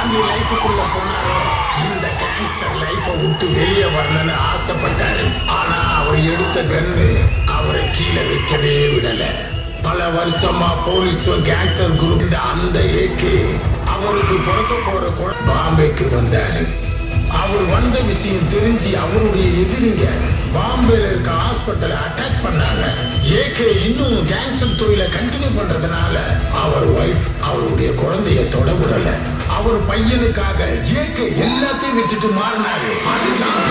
Family லைஃபுக்குள்ள போனாரோ இந்த gangster லைஃபை விட்டு வெளியே வரணும்னு ஆசைப்பட்டாரு. ஆனா அவர் எடுத்த கன்னு அவரை கீழே வைக்கவே விடல. பல வருஷமா போலீஸும் கேங்ஸ்டர் குரூப் அந்த ஏக்கு அவருக்கு பிறக்க போற பாம்பேக்கு வந்தாரு. அவர் வந்த விஷயம் தெரிஞ்சு அவருடைய எதிரிங்க பாம்பேல இருக்க ஹாஸ்பிட்டலை அட்டாக் பண்ணாங்க. ஏகே இன்னும் கேங்ஸ்டர் தொழிலை கண்டினியூ பண்றதுனால அவர் ஒய்ஃப் அவருடைய குழந்தைய தொட விடல. அவர் பையனுக்காக ஏகே எல்லாத்தையும் விட்டுட்டு மாறினாரு. அதுதான்